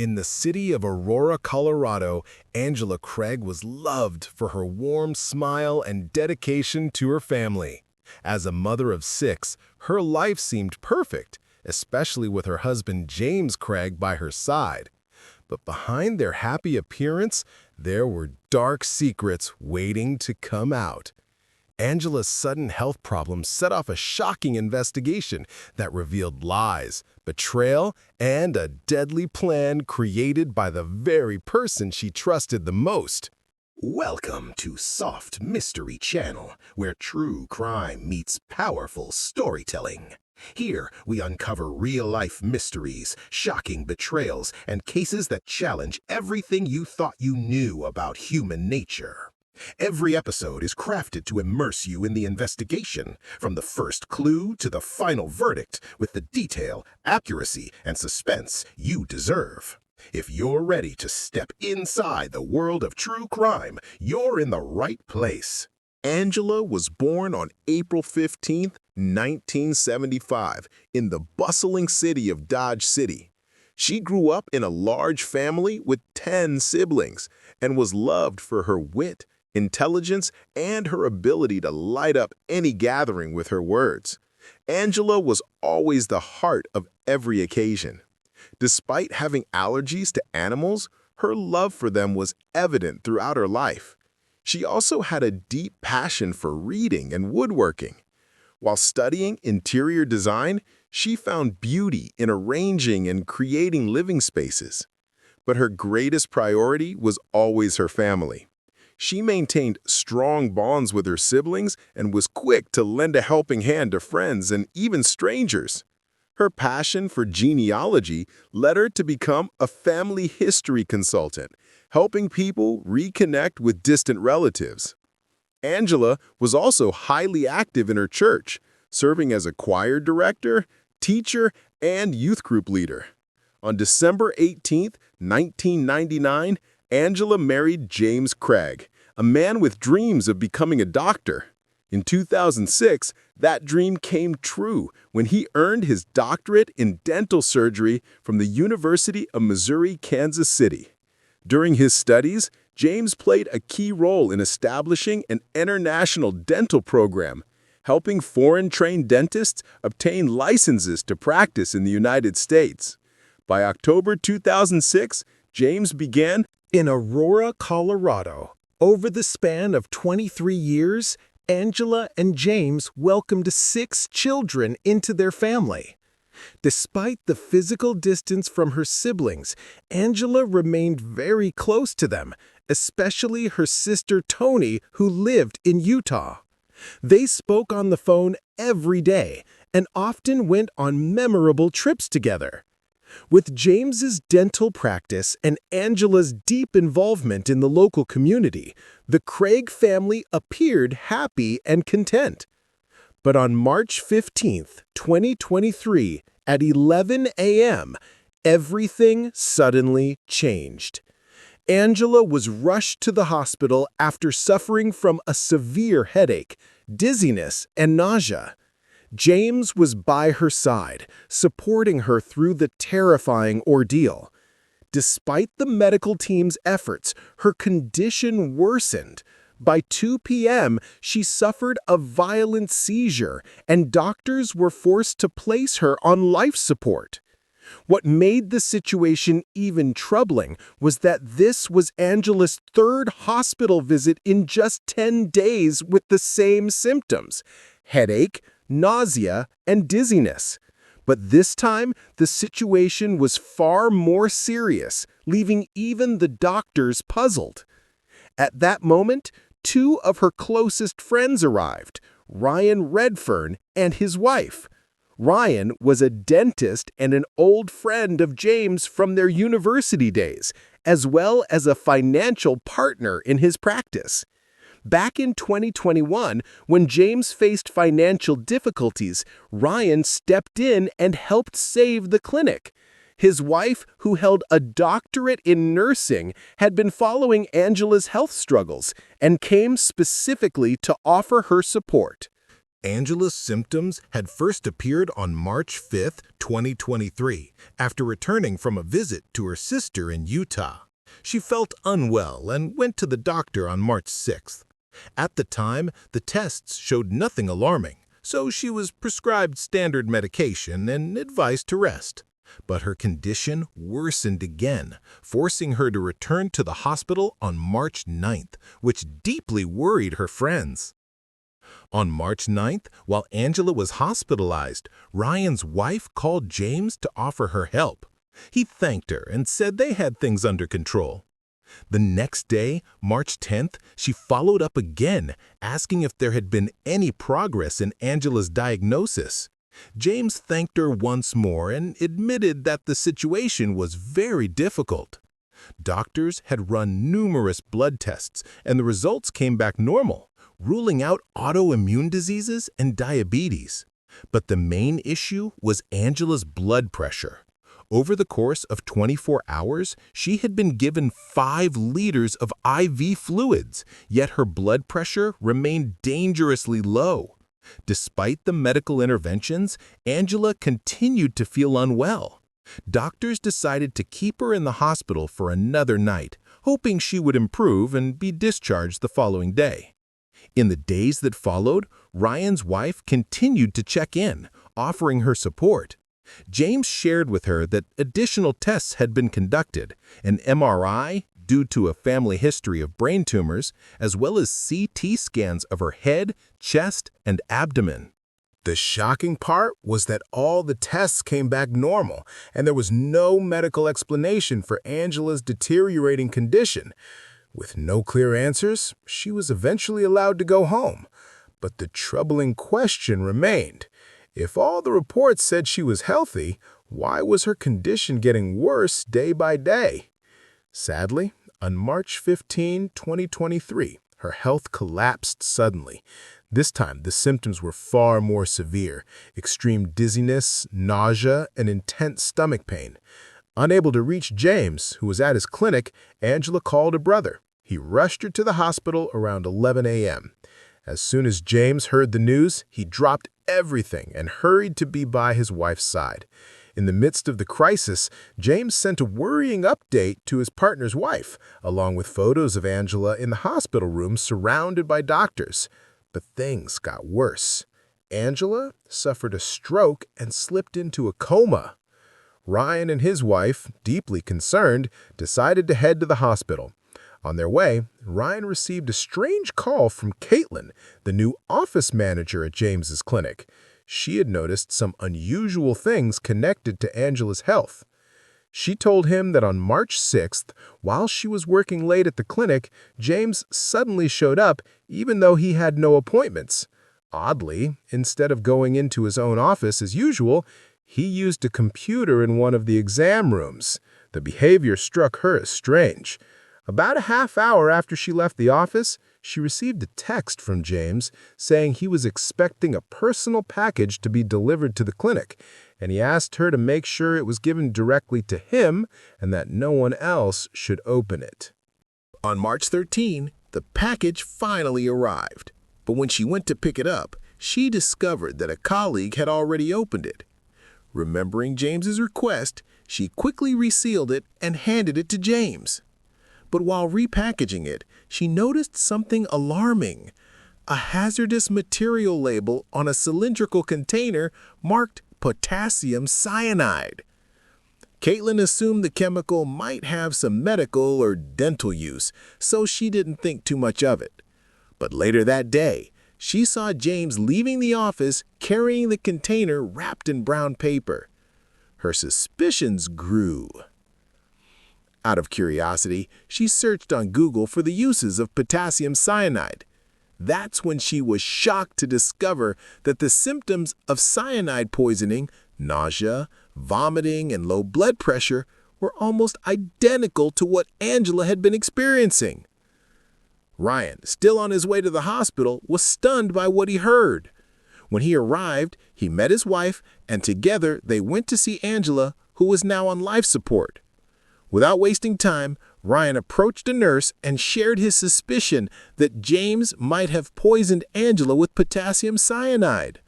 In the city of Aurora, Colorado, Angela Craig was loved for her warm smile and dedication to her family. As a mother of 6, her life seemed perfect, especially with her husband James Craig by her side. But behind their happy appearance, there were dark secrets waiting to come out. Angela's sudden health problems set off a shocking investigation that revealed lies, betrayal, and a deadly plan created by the very person she trusted the most. Welcome to Soft Mystery Channel, where true crime meets powerful storytelling. Here, we uncover real-life mysteries, shocking betrayals, and cases that challenge everything you thought you knew about human nature. Every episode is crafted to immerse you in the investigation, from the first clue to the final verdict, with the detail, accuracy, and suspense you deserve. If you're ready to step inside the world of true crime, you're in the right place. Angela was born on April 15, 1975, in the bustling city of Dodge City. She grew up in a large family with 10 siblings and was loved for her wit, intelligence, and her ability to light up any gathering with her words. Angela was always the heart of every occasion. Despite having allergies to animals, her love for them was evident throughout her life. She also had a deep passion for reading and woodworking. While studying interior design, she found beauty in arranging and creating living spaces. But her greatest priority was always her family. She maintained strong bonds with her siblings and was quick to lend a helping hand to friends and even strangers. Her passion for genealogy led her to become a family history consultant, helping people reconnect with distant relatives. Angela was also highly active in her church, serving as a choir director, teacher, and youth group leader. On December 18, 1999, Angela married James Craig, a man with dreams of becoming a doctor. In 2006, that dream came true when he earned his doctorate in dental surgery from the University of Missouri, Kansas City. During his studies, James played a key role in establishing an international dental program, helping foreign-trained dentists obtain licenses to practice in the United States. By October 2006, James began In Aurora, Colorado, over the span of 23 years, Angela and James welcomed 6 children into their family. Despite the physical distance from her siblings, Angela remained very close to them, especially her sister Toni, who lived in Utah. They spoke on the phone every day and often went on memorable trips together. With James's dental practice and Angela's deep involvement in the local community, the Craig family appeared happy and content. But on March 15, 2023, at 11 a.m., everything suddenly changed. Angela was rushed to the hospital after suffering from a severe headache, dizziness, and nausea. James was by her side, supporting her through the terrifying ordeal. Despite the medical team's efforts, her condition worsened. By 2 p.m., she suffered a violent seizure, and doctors were forced to place her on life support. What made the situation even troubling was that this was Angela's 3rd hospital visit in just 10 days with the same symptoms: headache, nausea, and dizziness. But this time, the situation was far more serious, leaving even the doctors puzzled. At that moment, 2 of her closest friends arrived, Ryan Redfern and his wife. Ryan was a dentist and an old friend of James from their university days, as well as a financial partner in his practice. Back in 2021, when James faced financial difficulties, Ryan stepped in and helped save the clinic. His wife, who held a doctorate in nursing, had been following Angela's health struggles and came specifically to offer her support. Angela's symptoms had first appeared on March 5, 2023, after returning from a visit to her sister in Utah. She felt unwell and went to the doctor on March 6th. At the time, the tests showed nothing alarming, so she was prescribed standard medication and advised to rest. But her condition worsened again, forcing her to return to the hospital on March 9th, which deeply worried her friends. On March 9th, while Angela was hospitalized, Ryan's wife called James to offer her help. He thanked her and said they had things under control. The next day, March 10th, she followed up again, asking if there had been any progress in Angela's diagnosis. James thanked her once more and admitted that the situation was very difficult. Doctors had run numerous blood tests, and the results came back normal, ruling out autoimmune diseases and diabetes. But the main issue was Angela's blood pressure. Over the course of 24 hours, she had been given 5 liters of IV fluids, yet her blood pressure remained dangerously low. Despite the medical interventions, Angela continued to feel unwell. Doctors decided to keep her in the hospital for another night, hoping she would improve and be discharged the following day. In the days that followed, Ryan's wife continued to check in, offering her support. James shared with her that additional tests had been conducted, an MRI due to a family history of brain tumors, as well as CT scans of her head, chest, and abdomen. The shocking part was that all the tests came back normal, and there was no medical explanation for Angela's deteriorating condition. With no clear answers, she was eventually allowed to go home. But the troubling question remained. If all the reports said she was healthy, why was her condition getting worse day by day? Sadly, on March 15, 2023, her health collapsed suddenly. This time, the symptoms were far more severe: extreme dizziness, nausea, and intense stomach pain. Unable to reach James, who was at his clinic, Angela called her brother. He rushed her to the hospital around 11 a.m. As soon as James heard the news, he dropped everything and hurried to be by his wife's side. In the midst of the crisis, James sent a worrying update to his partner's wife, along with photos of Angela in the hospital room surrounded by doctors. But things got worse. Angela suffered a stroke and slipped into a coma. Ryan and his wife, deeply concerned, decided to head to the hospital. On their way, Ryan received a strange call from Caitlin, the new office manager at James's clinic. She had noticed some unusual things connected to Angela's health. She told him that on March 6th, while she was working late at the clinic, James suddenly showed up even though he had no appointments. Oddly, instead of going into his own office as usual, he used a computer in one of the exam rooms. The behavior struck her as strange. About a half hour after she left the office, she received a text from James saying he was expecting a personal package to be delivered to the clinic, and he asked her to make sure it was given directly to him and that no one else should open it. On March 13, the package finally arrived, but when she went to pick it up, she discovered that a colleague had already opened it. Remembering James's request, she quickly resealed it and handed it to James. But while repackaging it, she noticed something alarming: a hazardous material label on a cylindrical container marked potassium cyanide. Caitlin assumed the chemical might have some medical or dental use, so she didn't think too much of it. But later that day, she saw James leaving the office carrying the container wrapped in brown paper. Her suspicions grew. Out of curiosity, she searched on Google for the uses of potassium cyanide. That's when she was shocked to discover that the symptoms of cyanide poisoning, nausea, vomiting, and low blood pressure, were almost identical to what Angela had been experiencing. Ryan, still on his way to the hospital, was stunned by what he heard. When he arrived, he met his wife, and together they went to see Angela, who was now on life support. Without wasting time, Ryan approached a nurse and shared his suspicion that James might have poisoned Angela with potassium cyanide.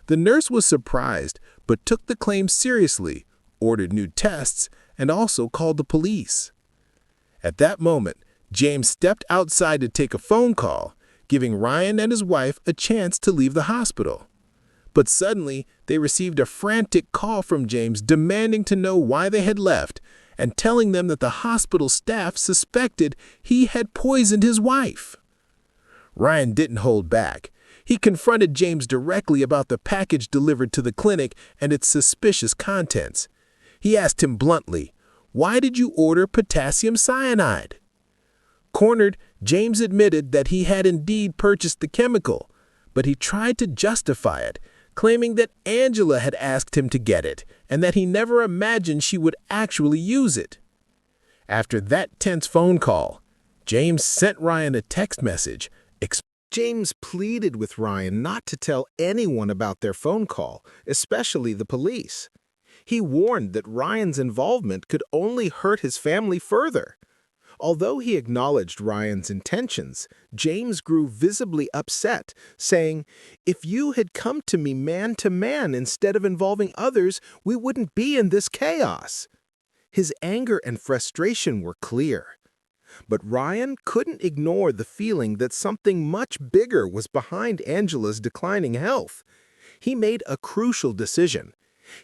The nurse was surprised, but took the claim seriously, ordered new tests, and also called the police. At that moment, James stepped outside to take a phone call, giving Ryan and his wife a chance to leave the hospital. But suddenly, they received a frantic call from James demanding to know why they had left and telling them that the hospital staff suspected he had poisoned his wife. Ryan didn't hold back. He confronted James directly about the package delivered to the clinic and its suspicious contents. He asked him bluntly, "Why did you order potassium cyanide?" Cornered, James admitted that he had indeed purchased the chemical, but he tried to justify it, claiming that Angela had asked him to get it and that he never imagined she would actually use it. After that tense phone call, James sent Ryan a text message. James pleaded with Ryan not to tell anyone about their phone call, especially the police. He warned that Ryan's involvement could only hurt his family further. Although he acknowledged Ryan's intentions, James grew visibly upset, saying, "If you had come to me man to man instead of involving others, we wouldn't be in this chaos." His anger and frustration were clear. But Ryan couldn't ignore the feeling that something much bigger was behind Angela's declining health. He made a crucial decision.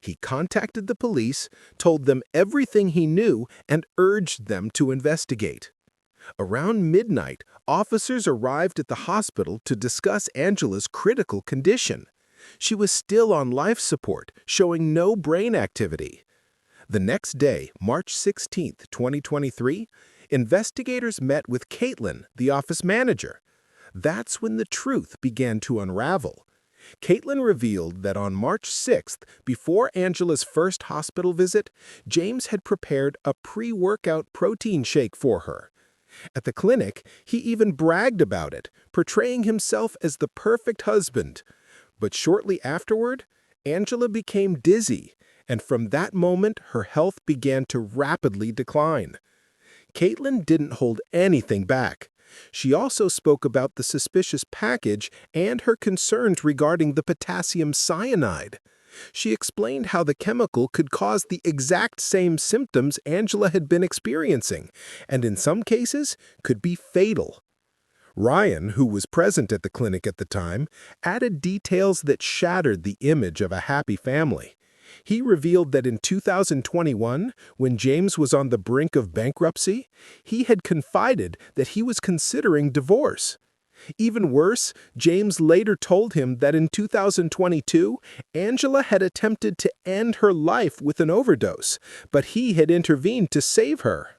He contacted the police, told them everything he knew, and urged them to investigate. Around midnight, officers arrived at the hospital to discuss Angela's critical condition. She was still on life support, showing no brain activity. The next day, March 16, 2023, investigators met with Caitlin, the office manager. That's when the truth began to unravel. Caitlin revealed that on March 6th, before Angela's first hospital visit, James had prepared a pre-workout protein shake for her. At the clinic, he even bragged about it, portraying himself as the perfect husband. But shortly afterward, Angela became dizzy, and from that moment, her health began to rapidly decline. Caitlin didn't hold anything back. She also spoke about the suspicious package and her concerns regarding the potassium cyanide. She explained how the chemical could cause the exact same symptoms Angela had been experiencing, and in some cases could be fatal. Ryan, who was present at the clinic at the time, added details that shattered the image of a happy family. He revealed that in 2021, when James was on the brink of bankruptcy, he had confided that he was considering divorce. Even worse, James later told him that in 2022, Angela had attempted to end her life with an overdose, but he had intervened to save her.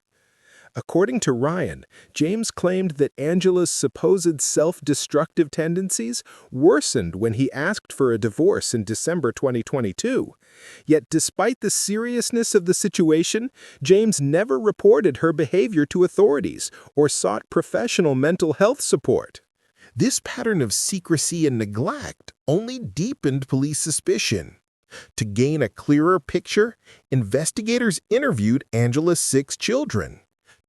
According to Ryan, James claimed that Angela's supposed self-destructive tendencies worsened when he asked for a divorce in December 2022. Yet despite the seriousness of the situation, James never reported her behavior to authorities or sought professional mental health support. This pattern of secrecy and neglect only deepened police suspicion. To gain a clearer picture, investigators interviewed Angela's 6 children.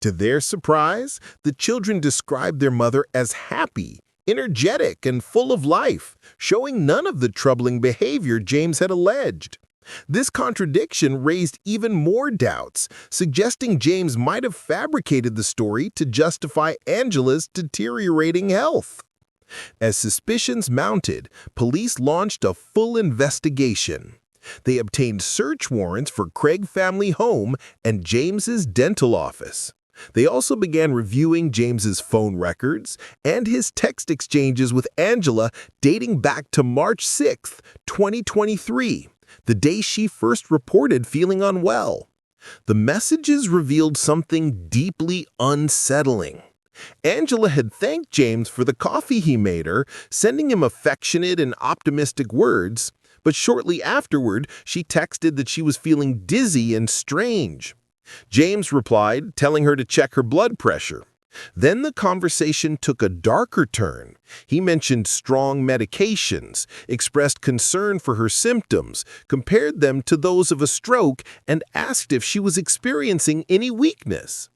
To their surprise, the children described their mother as happy, energetic, and full of life, showing none of the troubling behavior James had alleged. This contradiction raised even more doubts, suggesting James might have fabricated the story to justify Angela's deteriorating health. As suspicions mounted, police launched a full investigation. They obtained search warrants for Craig family home and James's dental office. They also began reviewing James's phone records and his text exchanges with Angela dating back to March 6, 2023, the day she first reported feeling unwell. The messages revealed something deeply unsettling. Angela had thanked James for the coffee he made her, sending him affectionate and optimistic words, but shortly afterward, she texted that she was feeling dizzy and strange. James replied, telling her to check her blood pressure. Then the conversation took a darker turn. He mentioned strong medications, expressed concern for her symptoms, compared them to those of a stroke, and asked if she was experiencing any weakness.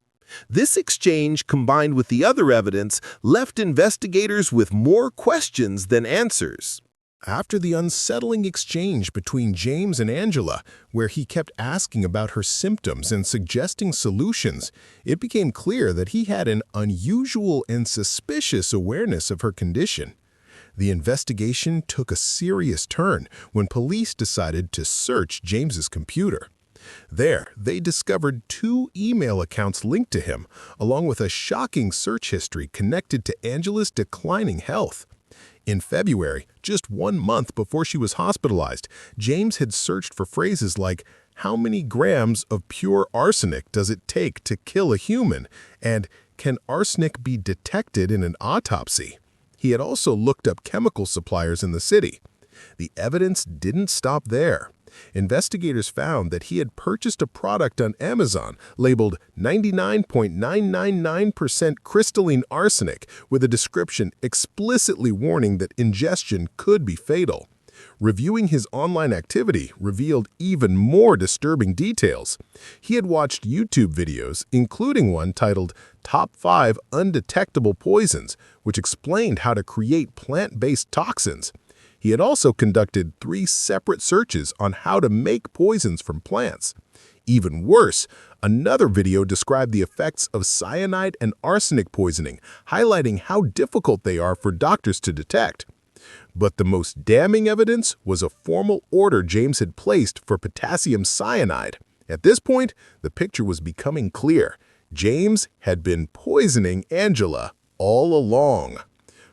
This exchange, combined with the other evidence, left investigators with more questions than answers. After the unsettling exchange between James and Angela, where he kept asking about her symptoms and suggesting solutions, it became clear that he had an unusual and suspicious awareness of her condition. The investigation took a serious turn when police decided to search James's computer. There, they discovered 2 email accounts linked to him, along with a shocking search history connected to Angela's declining health. In February, just 1 month before she was hospitalized, James had searched for phrases like, "How many grams of pure arsenic does it take to kill a human?" and "Can arsenic be detected in an autopsy?" He had also looked up chemical suppliers in the city. The evidence didn't stop there. Investigators found that he had purchased a product on Amazon labeled 99.999% crystalline arsenic with a description explicitly warning that ingestion could be fatal. Reviewing his online activity revealed even more disturbing details. He had watched YouTube videos, including one titled Top 5 Undetectable Poisons, which explained how to create plant-based toxins. He had also conducted 3 separate searches on how to make poisons from plants. Even worse, another video described the effects of cyanide and arsenic poisoning, highlighting how difficult they are for doctors to detect. But the most damning evidence was a formal order James had placed for potassium cyanide. At this point, the picture was becoming clear. James had been poisoning Angela all along.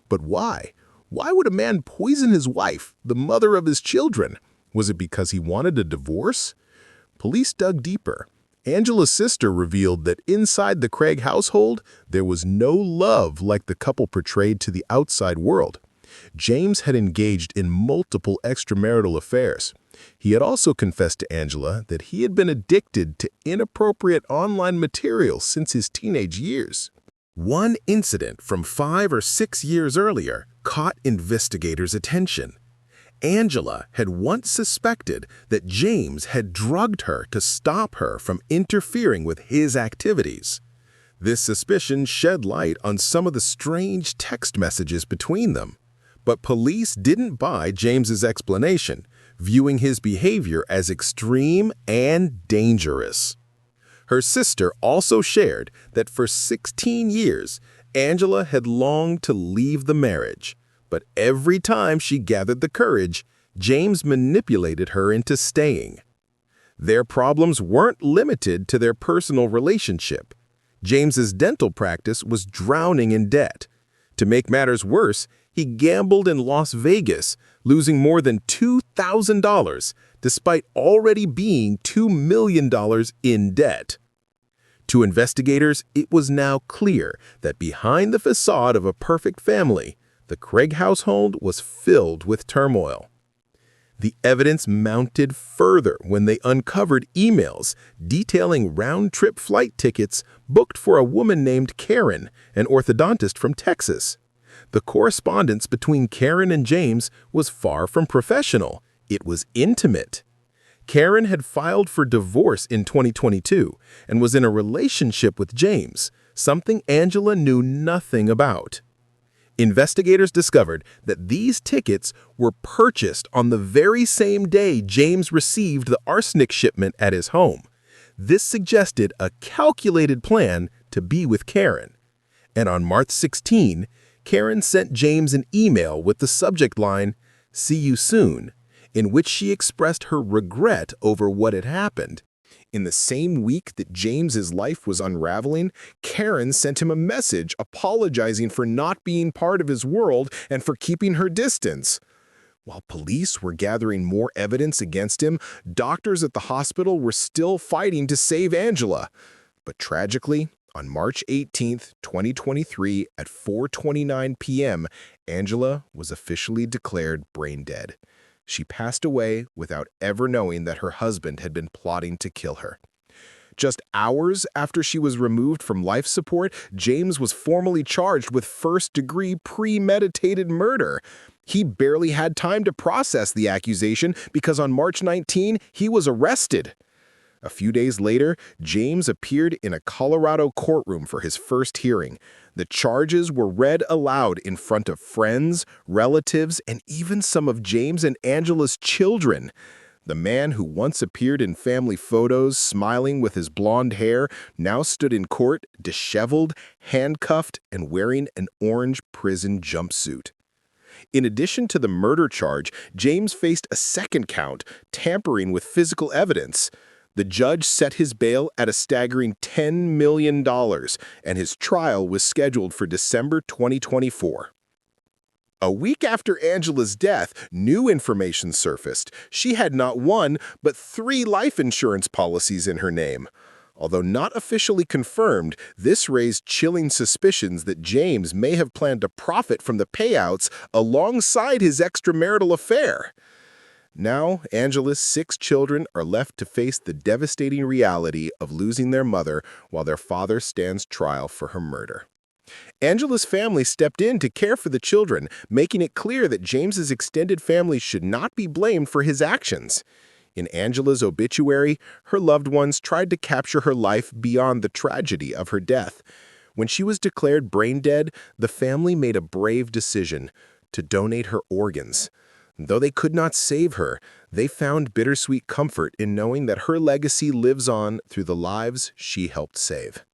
But why? Why would a man poison his wife, the mother of his children? Was it because he wanted a divorce? Police dug deeper. Angela's sister revealed that inside the Craig household, there was no love like the couple portrayed to the outside world. James had engaged in multiple extramarital affairs. He had also confessed to Angela that he had been addicted to inappropriate online material since his teenage years. One incident from 5 or 6 years earlier caught investigators' attention. Angela had once suspected that James had drugged her to stop her from interfering with his activities. This suspicion shed light on some of the strange text messages between them. But police didn't buy James's explanation, viewing his behavior as extreme and dangerous. Her sister also shared that for 16 years, Angela had longed to leave the marriage, but every time she gathered the courage, James manipulated her into staying. Their problems weren't limited to their personal relationship. James's dental practice was drowning in debt. To make matters worse, he gambled in Las Vegas, losing more than $2,000, despite already being $2 million in debt. To investigators, it was now clear that behind the facade of a perfect family, the Craig household was filled with turmoil. The evidence mounted further when they uncovered emails detailing round-trip flight tickets booked for a woman named Karen, an orthodontist from Texas. The correspondence between Karen and James was far from professional. It was intimate. Karen had filed for divorce in 2022 and was in a relationship with James, something Angela knew nothing about. Investigators discovered that these tickets were purchased on the very same day James received the arsenic shipment at his home. This suggested a calculated plan to be with Karen. And on March 16, Karen sent James an email with the subject line, "See you soon," in which she expressed her regret over what had happened. In the same week that James's life was unraveling, Karen sent him a message apologizing for not being part of his world and for keeping her distance. While police were gathering more evidence against him, doctors at the hospital were still fighting to save Angela. But tragically, on March 18, 2023, at 4:29 p.m., Angela was officially declared brain dead. She passed away without ever knowing that her husband had been plotting to kill her. Just hours after she was removed from life support, James was formally charged with first-degree premeditated murder. He barely had time to process the accusation because on March 19, he was arrested. A few days later, James appeared in a Colorado courtroom for his first hearing. The charges were read aloud in front of friends, relatives, and even some of James and Angela's children. The man who once appeared in family photos, smiling with his blonde hair, now stood in court, disheveled, handcuffed, and wearing an orange prison jumpsuit. In addition to the murder charge, James faced a second count, tampering with physical evidence. The judge set his bail at a staggering $10 million, and his trial was scheduled for December 2024. A week after Angela's death, new information surfaced. She had not one, but 3 life insurance policies in her name. Although not officially confirmed, this raised chilling suspicions that James may have planned to profit from the payouts alongside his extramarital affair. Now, Angela's 6 children are left to face the devastating reality of losing their mother while their father stands trial for her murder. Angela's family stepped in to care for the children, making it clear that James's extended family should not be blamed for his actions. In Angela's obituary, her loved ones tried to capture her life beyond the tragedy of her death. When she was declared brain dead, the family made a brave decision to donate her organs. Though they could not save her, they found bittersweet comfort in knowing that her legacy lives on through the lives she helped save.